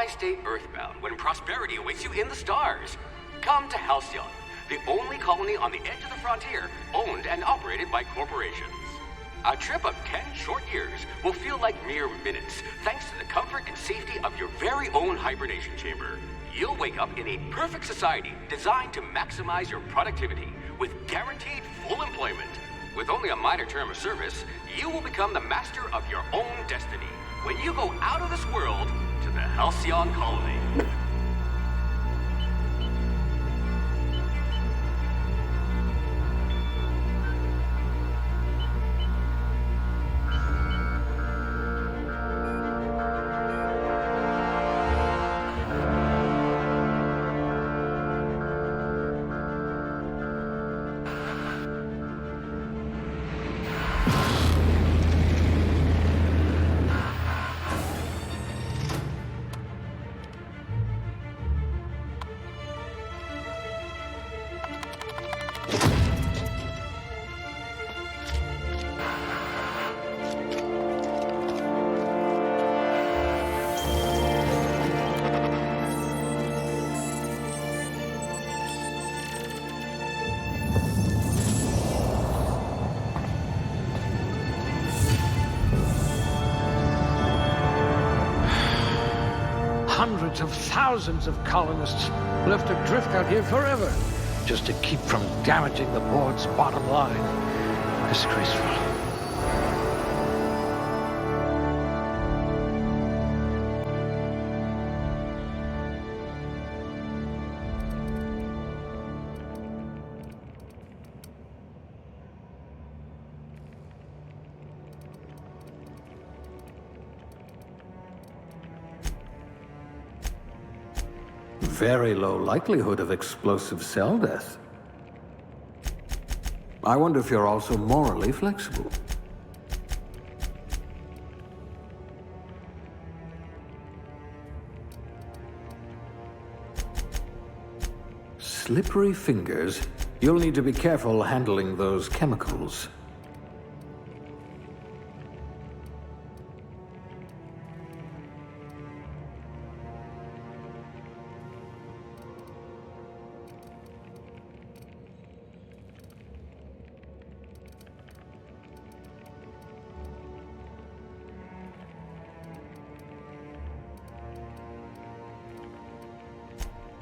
Why stay earthbound when prosperity awaits you in the stars? Come to Halcyon, the only colony on the edge of the frontier, owned and operated by corporations. A trip of 10 short years will feel like mere minutes, thanks to the comfort and safety of your very own hibernation chamber. You'll wake up in a perfect society designed to maximize your productivity with guaranteed full employment. With only a minor term of service, you will become the master of your own destiny when you go out of this world to the Halcyon Colony. Hundreds of thousands of colonists left adrift out here forever, just to keep from damaging the board's bottom line. Disgraceful. Very low likelihood of explosive cell death. I wonder if you're also morally flexible. Slippery fingers. You'll need to be careful handling those chemicals.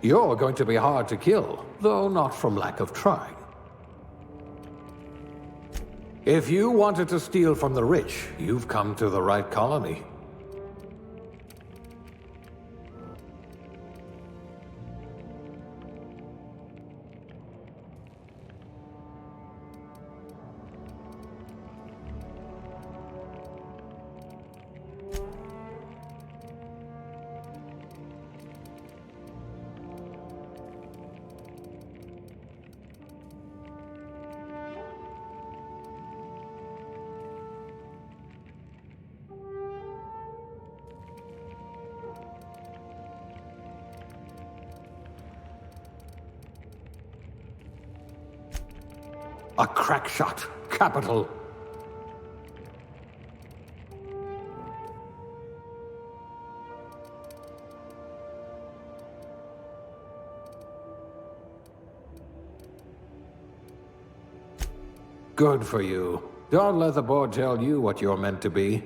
You're going to be hard to kill, though not from lack of trying. If you wanted to steal from the rich, you've come to the right colony. A crack shot. Capital. Good for you. Don't let the board tell you what you're meant to be.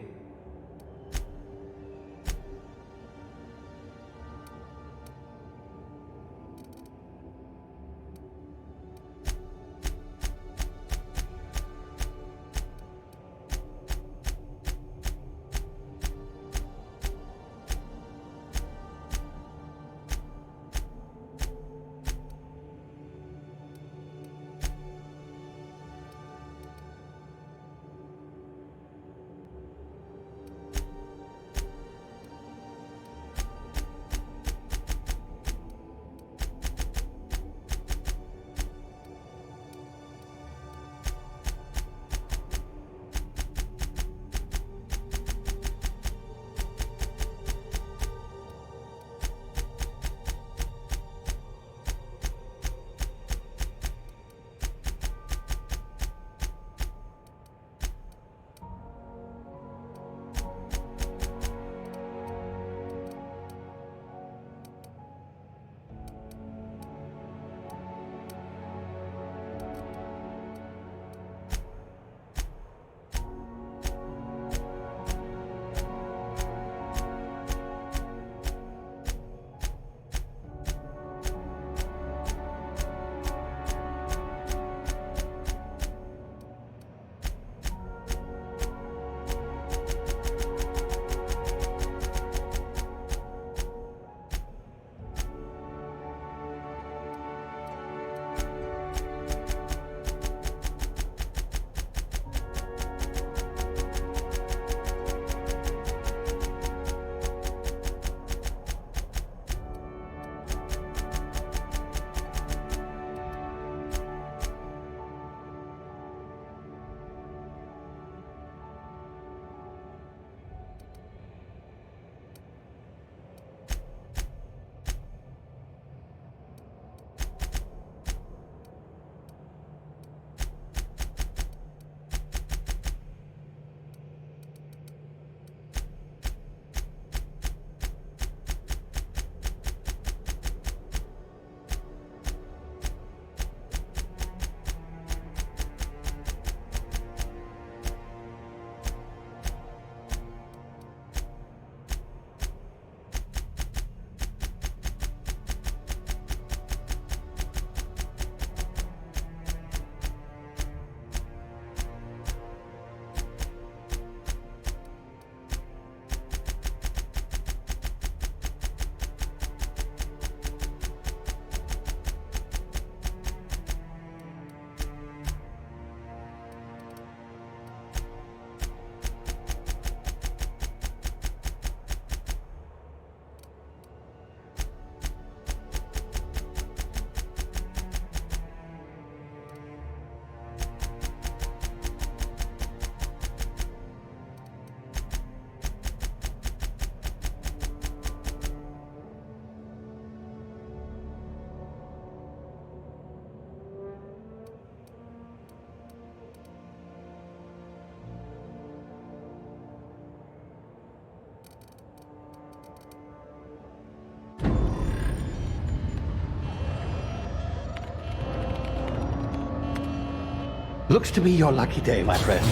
Looks to be your lucky day, my friend.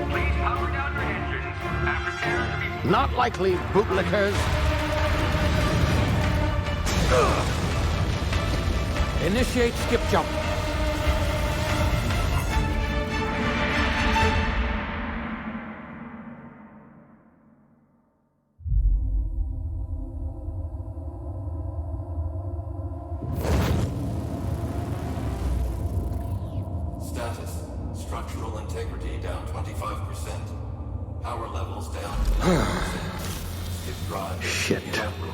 Please power down your engines and prepare to be... Not likely, bootlickers. Initiate skip jump. Status. Structural integrity down 25%. Power levels down to 90%. Skip drive Shit. inoperable.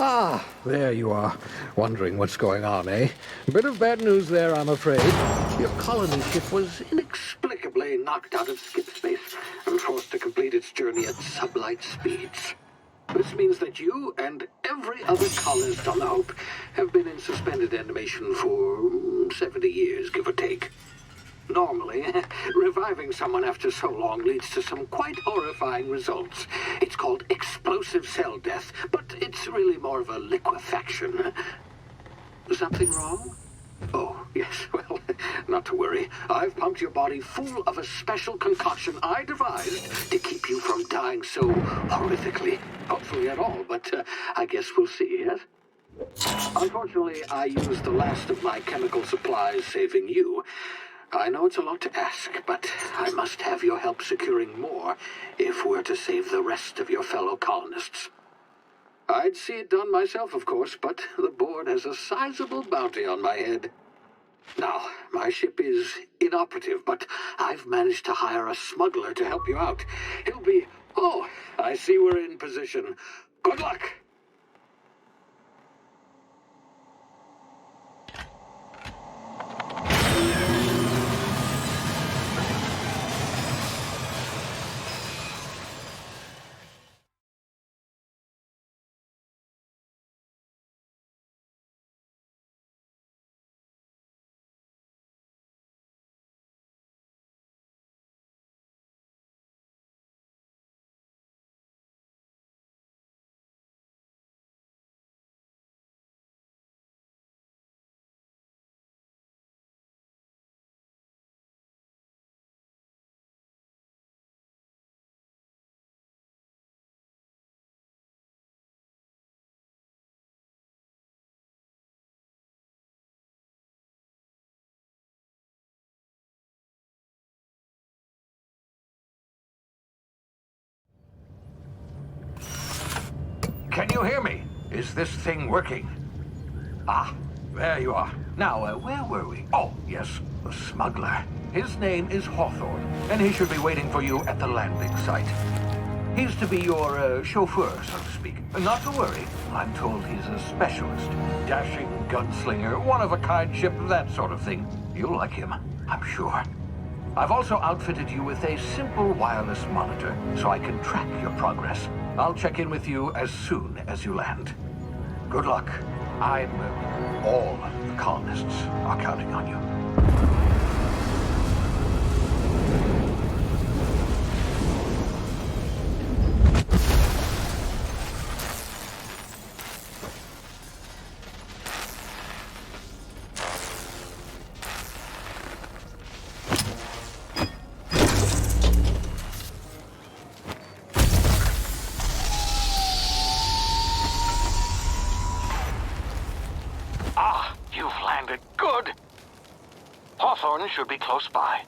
Ah, there you are. Wondering what's going on, eh? Bit of bad news there, I'm afraid. Your colony ship was inexplicably knocked out of skip space and forced to complete its journey at sublight speeds. This means that you and every other colonist on the Hope have been in suspended animation for 70 years, give or take. Normally, reviving someone after so long leads to some quite horrifying results. It's called explosive cell death, but it's really more of a liquefaction. Something wrong? Oh, yes, well, not to worry. I've pumped your body full of a special concoction I devised to keep you from dying so horrifically. Hopefully at all, but I guess we'll see, yes? Unfortunately, I used the last of my chemical supplies saving you. I know it's a lot to ask, but I must have your help securing more if we're to save the rest of your fellow colonists. I'd see it done myself, of course, but the board has a sizable bounty on my head. Now, my ship is inoperative, but I've managed to hire a smuggler to help you out. He'll be... Oh, I see we're in position. Good luck! Can you hear me? Is this thing working? Ah, there you are. Now, where were we? Oh, yes, the smuggler. His name is Hawthorne, and he should be waiting for you at the landing site. He's to be your chauffeur, so to speak. Not to worry, I'm told he's a specialist. Dashing gunslinger, one-of-a-kind ship, that sort of thing. You'll like him, I'm sure. I've also outfitted you with a simple wireless monitor, so I can track your progress. I'll check in with you as soon as you land. Good luck. All the colonists are counting on you. Good. Hawthorne should be close by.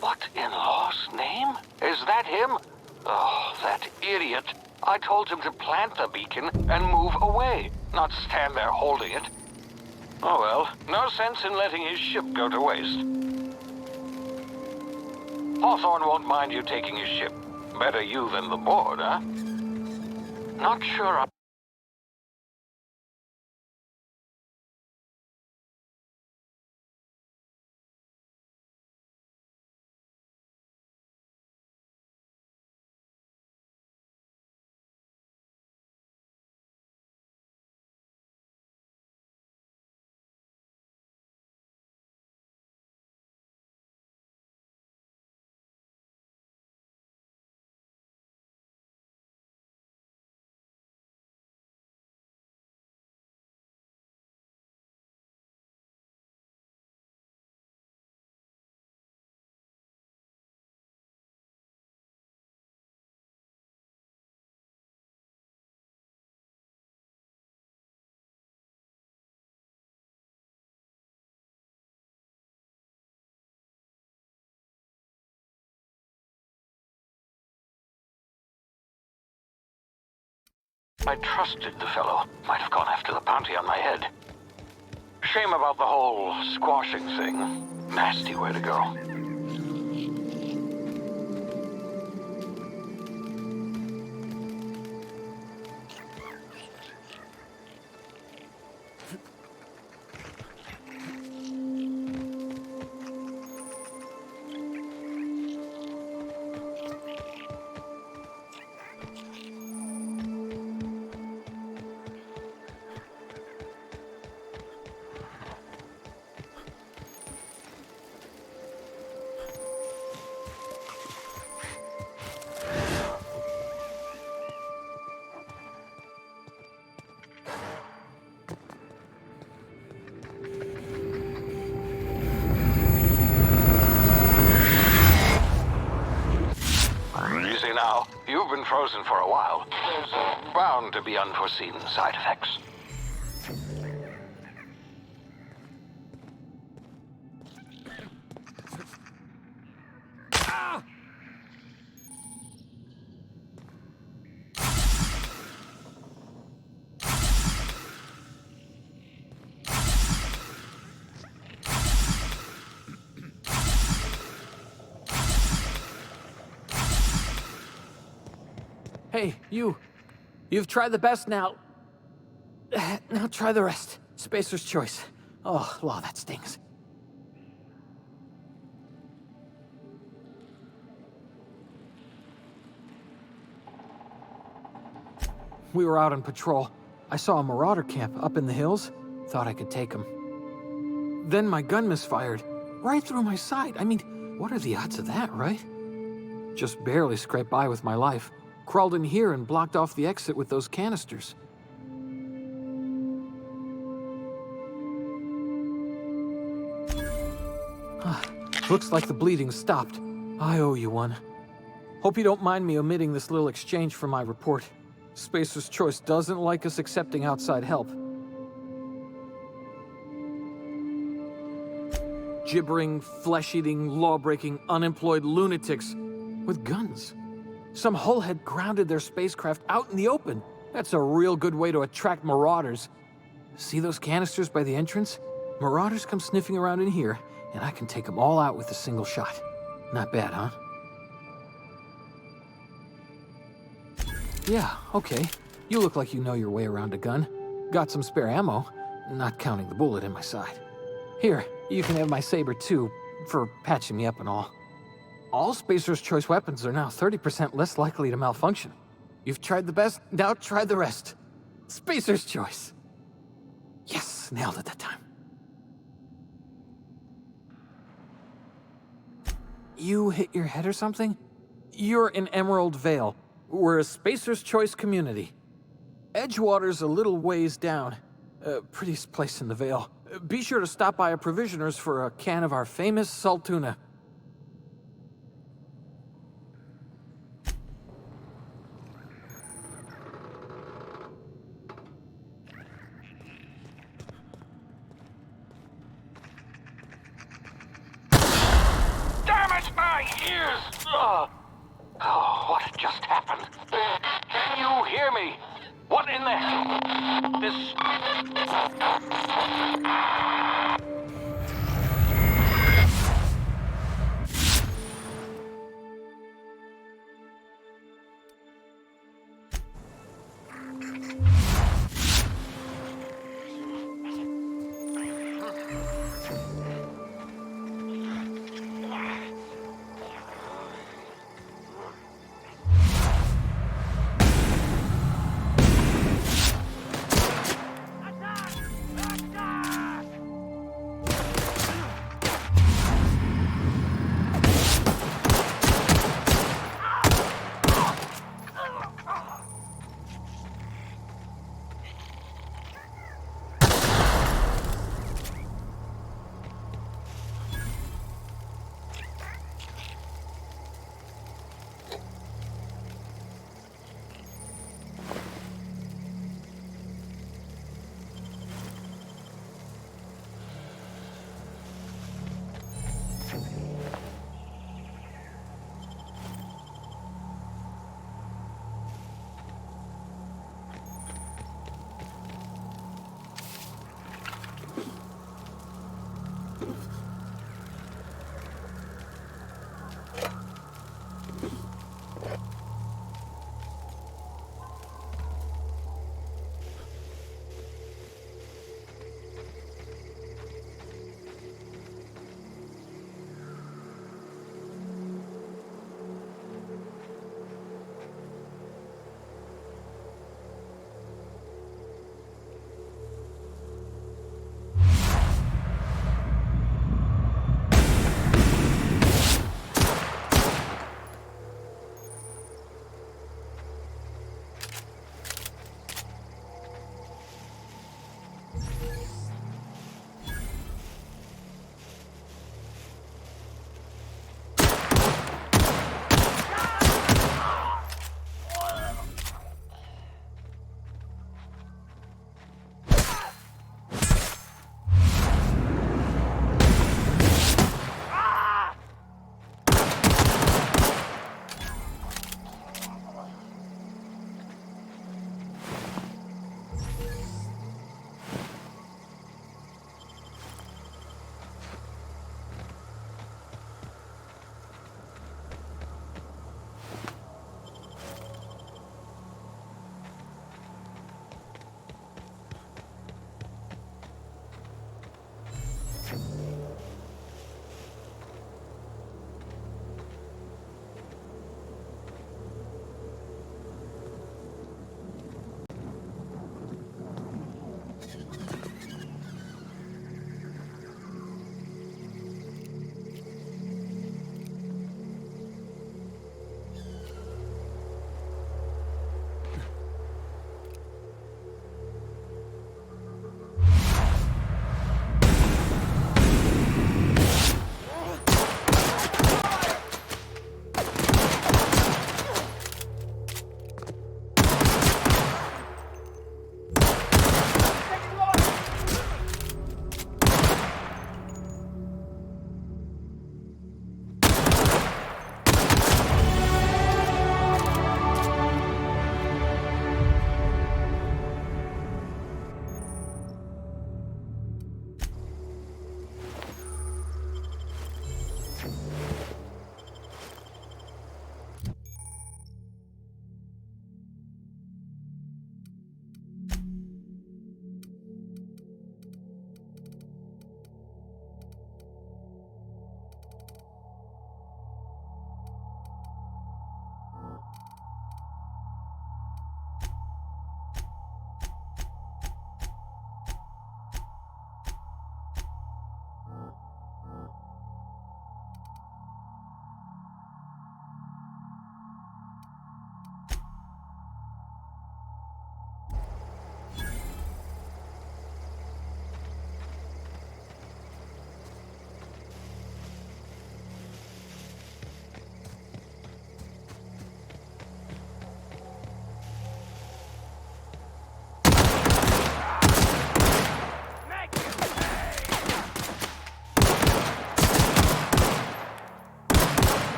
What in law's name? Is that him? Oh, that idiot. I told him to plant the beacon and move away, not stand there holding it. Oh well, no sense in letting his ship go to waste. Hawthorne won't mind you taking his ship. Better you than the board, huh? Not sure I trusted the fellow. Might have gone after the bounty on my head. Shame about the whole squashing thing. Nasty way to go. Now, you've been frozen for a while. There's bound to be unforeseen side effects. Hey, you. You've tried the best now. Now try the rest. Spacer's choice. Oh, law, that stings. We were out on patrol. I saw a marauder camp up in the hills. Thought I could take him. Then my gun misfired. Right through my side. I mean, what are the odds of that, right? Just barely scraped by with my life. Crawled in here and blocked off the exit with those canisters. Looks like the bleeding stopped. I owe you one. Hope you don't mind me omitting this little exchange from my report. Spacer's Choice doesn't like us accepting outside help. Gibbering, flesh-eating, law-breaking, unemployed lunatics with guns. Some hullhead grounded their spacecraft out in the open. That's a real good way to attract marauders. See those canisters by the entrance? Marauders come sniffing around in here, and I can take them all out with a single shot. Not bad, huh? Yeah, okay. You look like you know your way around a gun. Got some spare ammo, not counting the bullet in my side. Here, you can have my saber too, for patching me up and all. All Spacer's Choice weapons are now 30% less likely to malfunction. You've tried the best, now try the rest. Spacer's Choice. Yes, nailed it that time. You hit your head or something? You're in Emerald Vale. We're a Spacer's Choice community. Edgewater's a little ways down. Prettiest place in the Vale. Be sure to stop by a provisioner's for a can of our famous salt tuna. Oh, what just happened? Can you hear me? What in the... This...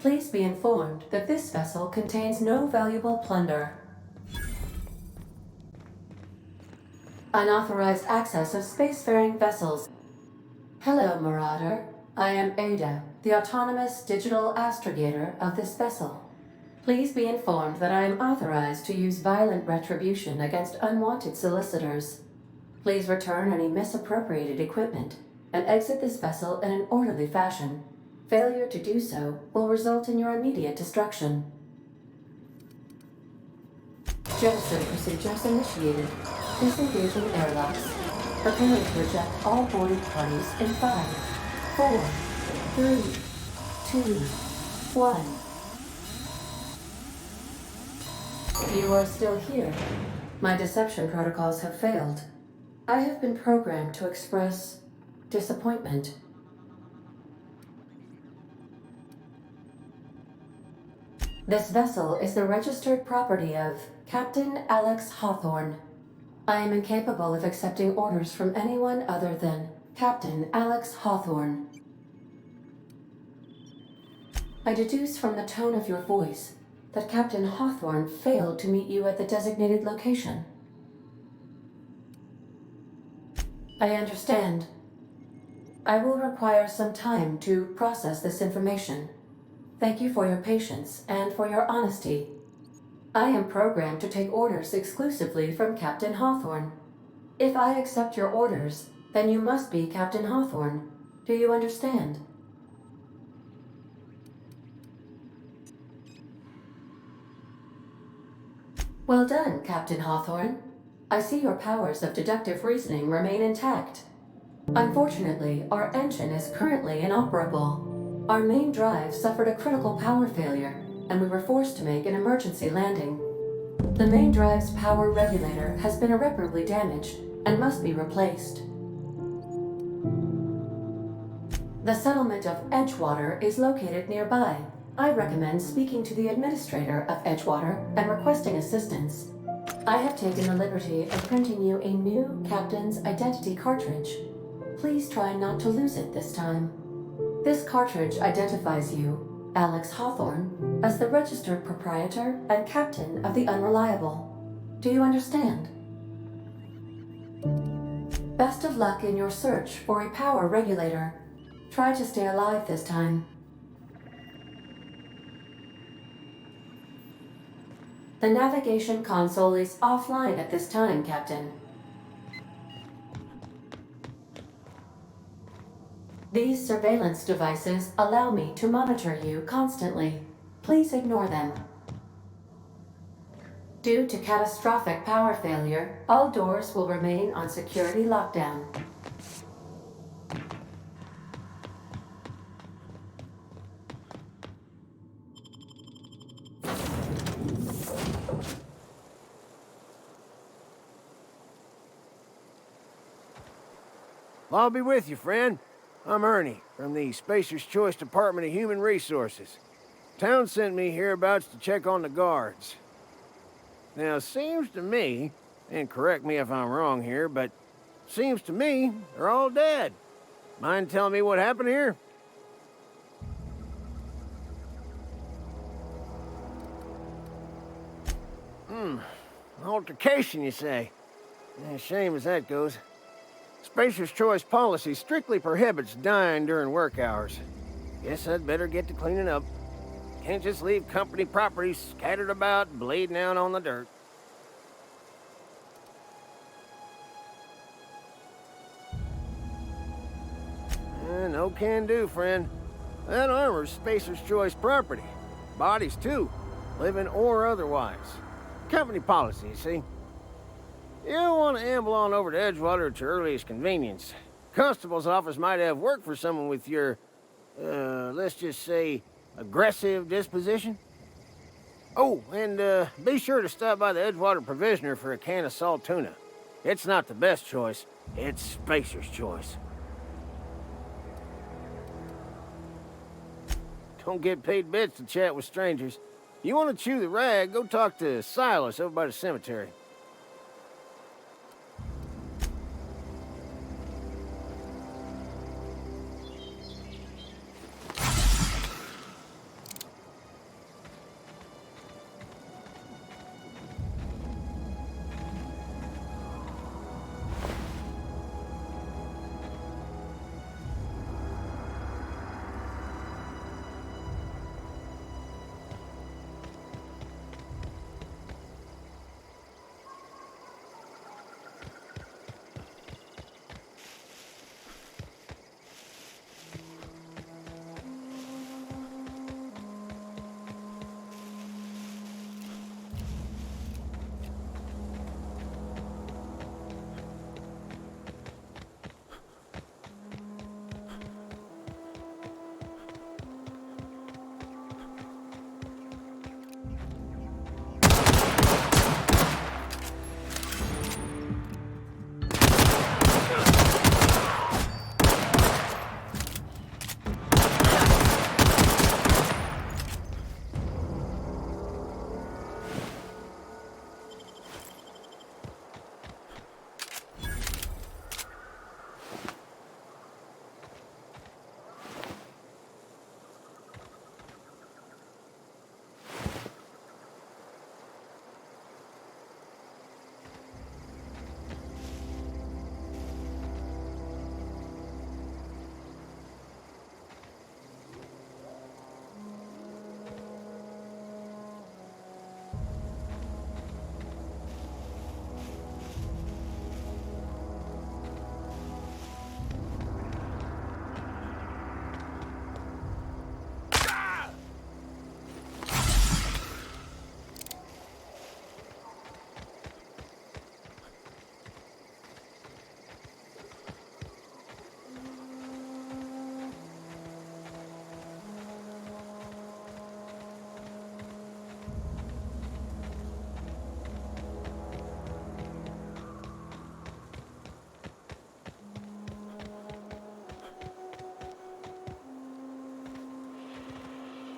Please be informed that this vessel contains no valuable plunder. Unauthorized access of spacefaring vessels. Hello, Marauder. I am Ada, the autonomous digital astrogator of this vessel. Please be informed that I am authorized to use violent retribution against unwanted solicitors. Please return any misappropriated equipment and exit this vessel in an orderly fashion. Failure to do so will result in your immediate destruction. Jettison procedures initiated. Disengaging airlocks. Preparing to eject all boarding parties in 5, 4, 3, 2, 1. You are still here. My deception protocols have failed. I have been programmed to express disappointment. This vessel is the registered property of Captain Alex Hawthorne. I am incapable of accepting orders from anyone other than Captain Alex Hawthorne. I deduce from the tone of your voice that Captain Hawthorne failed to meet you at the designated location. I understand. I will require some time to process this information. Thank you for your patience and for your honesty. I am programmed to take orders exclusively from Captain Hawthorne. If I accept your orders, then you must be Captain Hawthorne. Do you understand? Well done, Captain Hawthorne. I see your powers of deductive reasoning remain intact. Unfortunately, our engine is currently inoperable. Our main drive suffered a critical power failure, and we were forced to make an emergency landing. The main drive's power regulator has been irreparably damaged and must be replaced. The settlement of Edgewater is located nearby. I recommend speaking to the administrator of Edgewater and requesting assistance. I have taken the liberty of printing you a new captain's identity cartridge. Please try not to lose it this time. This cartridge identifies you, Alex Hawthorne, as the registered proprietor and captain of the Unreliable. Do you understand? Best of luck in your search for a power regulator. Try to stay alive this time. The navigation console is offline at this time, Captain. These surveillance devices allow me to monitor you constantly. Please ignore them. Due to catastrophic power failure, all doors will remain on security lockdown. I'll be with you, friend. I'm Ernie, from the Spacer's Choice Department of Human Resources. Town sent me hereabouts to check on the guards. Now, it seems to me, and correct me if I'm wrong here, but seems to me they're all dead. Mind telling me what happened here? Altercation, you say? Yeah, shame as that goes. Spacer's Choice policy strictly prohibits dying during work hours. Guess I'd better get to cleaning up. Can't just leave company property scattered about, bleeding out on the dirt. No can do, friend. That armor's Spacer's Choice property. Bodies, too. Living or otherwise. Company policy, you see? You don't want to amble on over to Edgewater at your earliest convenience. Constable's office might have work for someone with your, let's just say, aggressive disposition. Oh, and be sure to stop by the Edgewater Provisioner for a can of salt tuna. It's not the best choice, it's Spacer's Choice. Don't get paid bits to chat with strangers. You want to chew the rag, go talk to Silas over by the cemetery.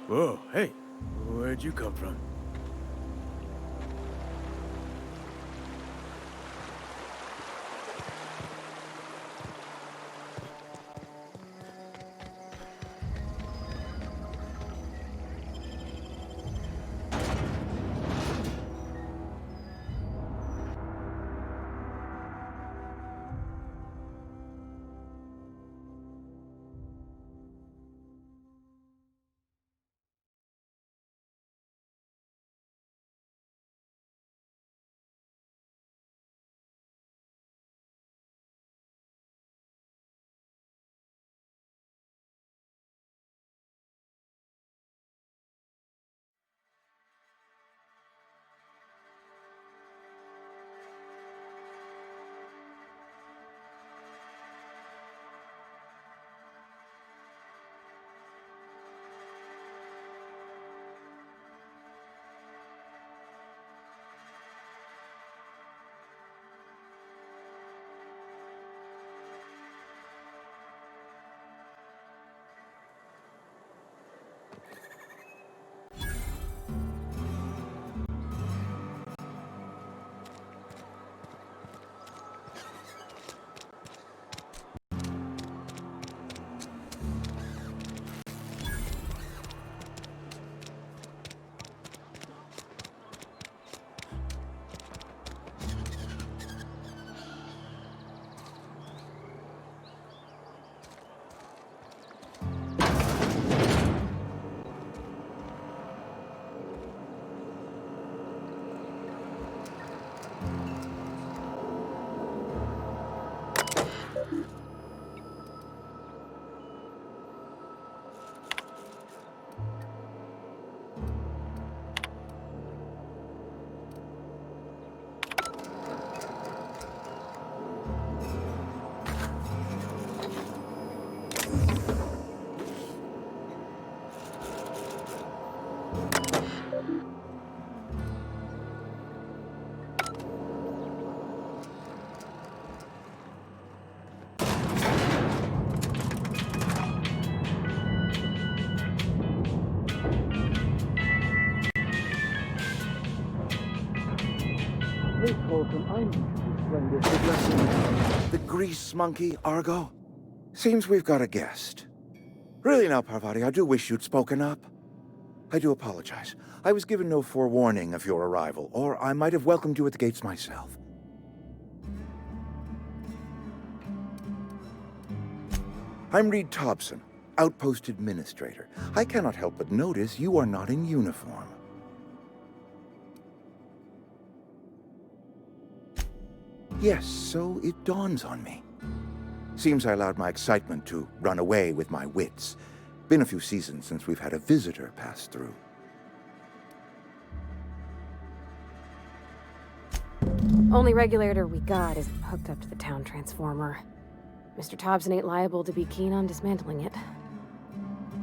Whoa, hey, where'd you come from? The grease monkey, Argo? Seems we've got a guest. Really now, Parvati, I do wish you'd spoken up. I do apologize. I was given no forewarning of your arrival, or I might have welcomed you at the gates myself. I'm Reed Thompson, Outpost Administrator. I cannot help but notice you are not in uniform. Yes, so it dawns on me. Seems I allowed my excitement to run away with my wits. Been a few seasons since we've had a visitor pass through. Only regulator we got is hooked up to the town transformer. Mr. Thompson ain't liable to be keen on dismantling it.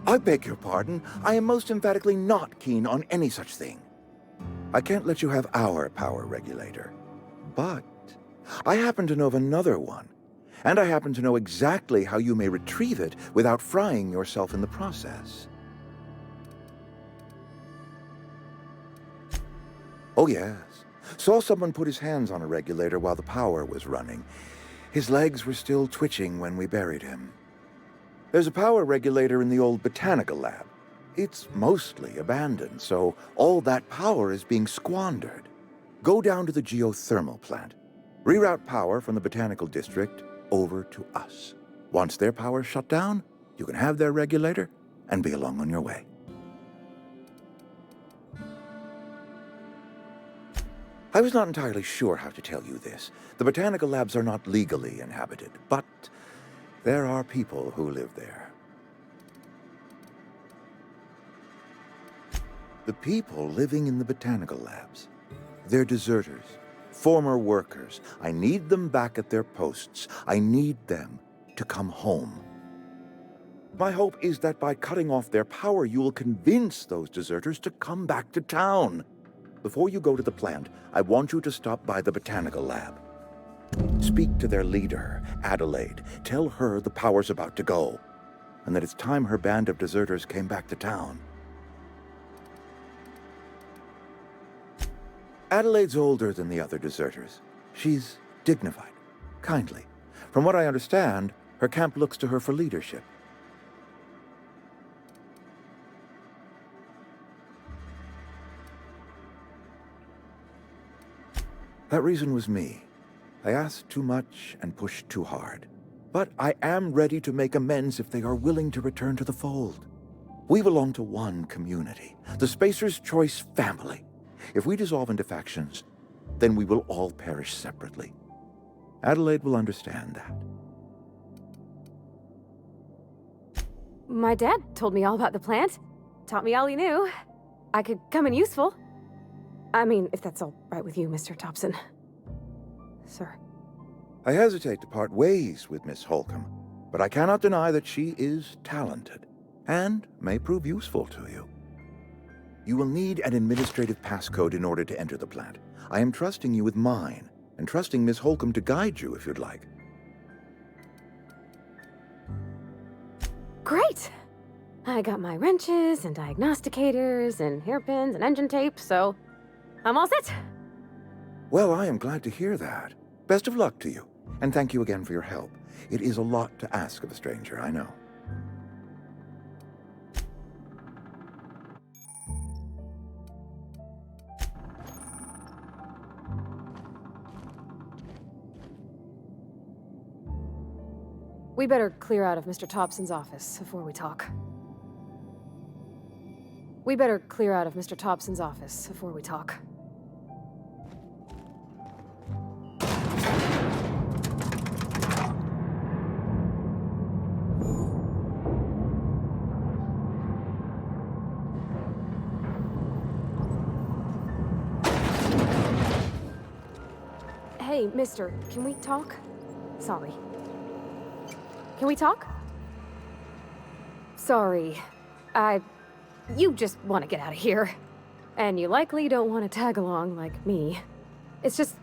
I beg your pardon. I am most emphatically not keen on any such thing. I can't let you have our power regulator. But I happen to know of another one. And I happen to know exactly how you may retrieve it without frying yourself in the process. Oh, yes. Saw someone put his hands on a regulator while the power was running. His legs were still twitching when we buried him. There's a power regulator in the old botanical lab. It's mostly abandoned, so all that power is being squandered. Go down to the geothermal plant. Reroute power from the botanical district over to us. Once their power's shut down, you can have their regulator and be along on your way. I was not entirely sure how to tell you this. The botanical labs are not legally inhabited, but there are people who live there. The people living in the botanical labs, they're deserters. Former workers. I need them back at their posts. I need them to come home. My hope is that by cutting off their power, you will convince those deserters to come back to town. Before you go to the plant, I want you to stop by the botanical lab. Speak to their leader, Adelaide. Tell her the power's about to go, and that it's time her band of deserters came back to town. Adelaide's older than the other deserters. She's dignified, kindly. From what I understand, her camp looks to her for leadership. That reason was me. I asked too much and pushed too hard. But I am ready to make amends if they are willing to return to the fold. We belong to one community, the Spacer's Choice family. If we dissolve into factions, then we will all perish separately. Adelaide will understand that. My dad told me all about the plant. Taught me all he knew. I could come in useful. I mean, if that's all right with you, Mr. Thompson. Sir. I hesitate to part ways with Miss Holcomb, but I cannot deny that she is talented, and may prove useful to you. You will need an administrative passcode in order to enter the plant. I am trusting you with mine, and trusting Miss Holcomb to guide you if you'd like. Great! I got my wrenches and diagnosticators and hairpins and engine tape, so I'm all set. Well, I am glad to hear that. Best of luck to you, and thank you again for your help. It is a lot to ask of a stranger, I know. We better clear out of Mr. Thompson's office before we talk. We better clear out of Mr. Thompson's office before we talk. Hey, mister, can we talk? Sorry. Can we talk? Sorry. You just want to get out of here. And you likely don't want to tag along like me. It's just,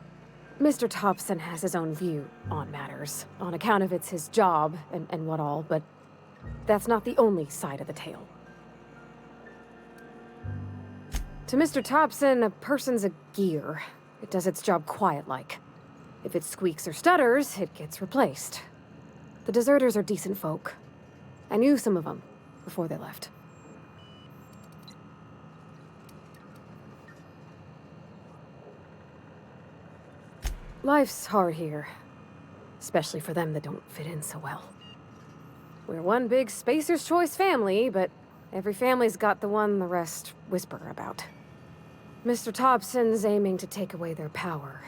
Mr. Thompson has his own view on matters, on account of it's his job and what all, but that's not the only side of the tale. To Mr. Thompson, a person's a gear. It does its job quiet-like. If it squeaks or stutters, it gets replaced. The deserters are decent folk. I knew some of them before they left. Life's hard here, especially for them that don't fit in so well. We're one big Spacer's Choice family, but every family's got the one the rest whisper about. Mr. Thompson's aiming to take away their power.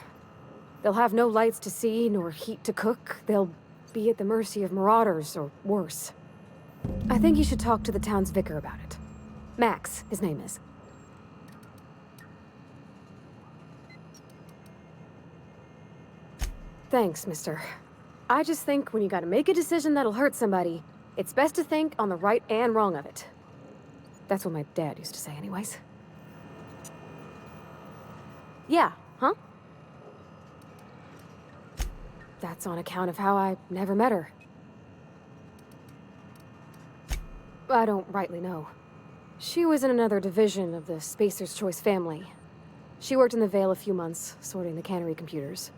They'll have no lights to see, nor heat to cook. They'll be at the mercy of marauders, or worse. I think you should talk to the town's vicar about it. Max, his name is. Thanks, mister. I just think when you gotta make a decision that'll hurt somebody, it's best to think on the right and wrong of it. That's what my dad used to say anyways. Yeah, huh? That's on account of how I never met her. I don't rightly know. She was in another division of the Spacer's Choice family. She worked in the Vale a few months, sorting the cannery computers.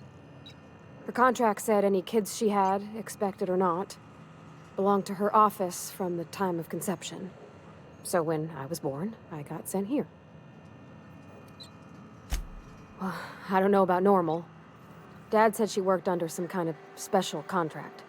Her contract said any kids she had, expected or not, belonged to her office from the time of conception. So when I was born, I got sent here. Well, I don't know about normal. Dad said she worked under some kind of special contract.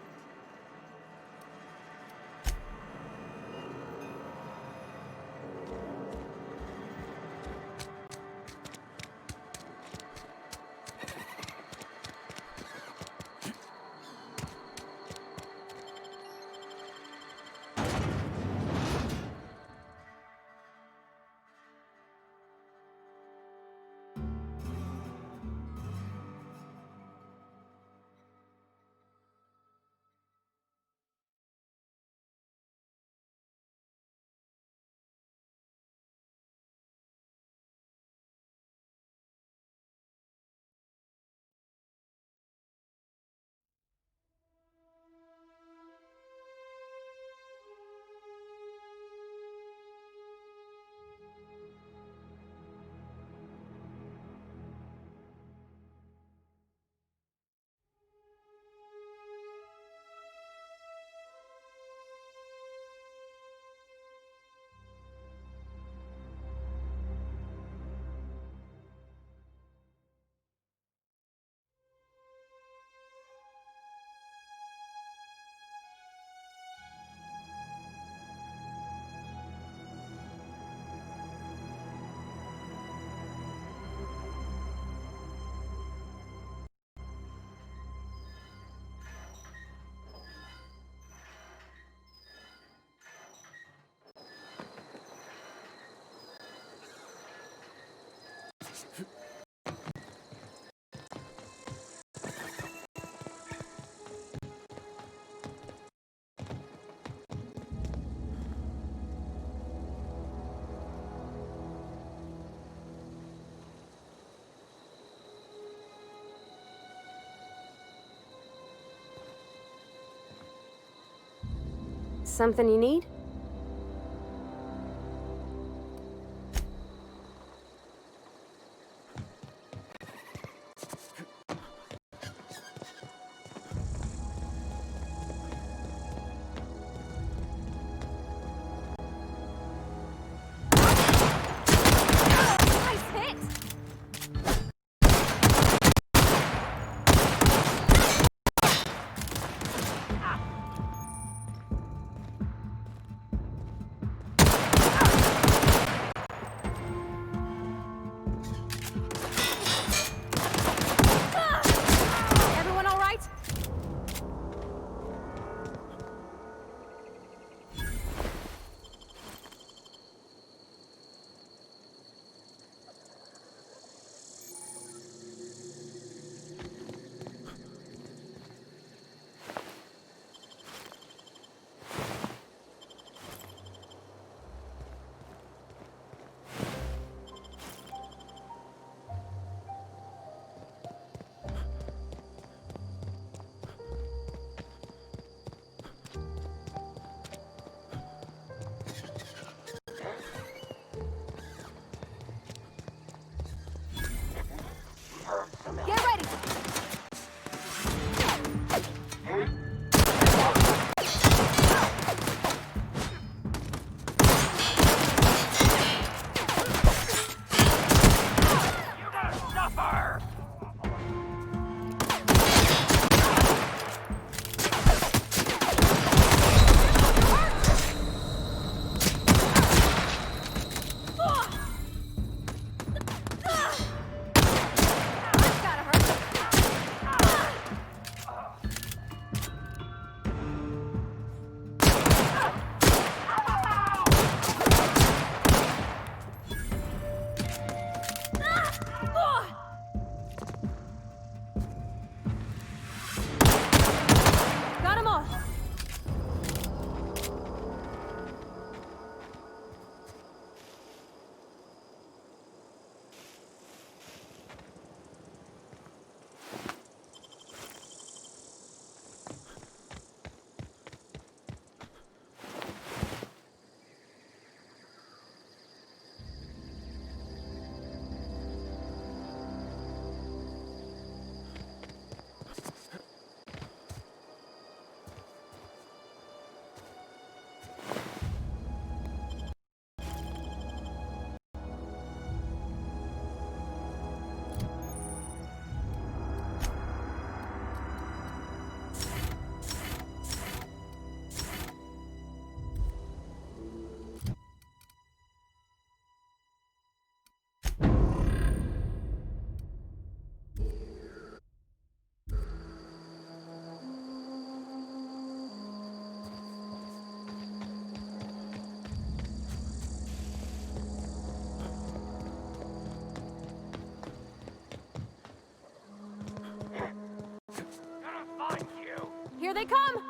Something you need? Everyone all right? Get ready! Got 'em all! Here they come!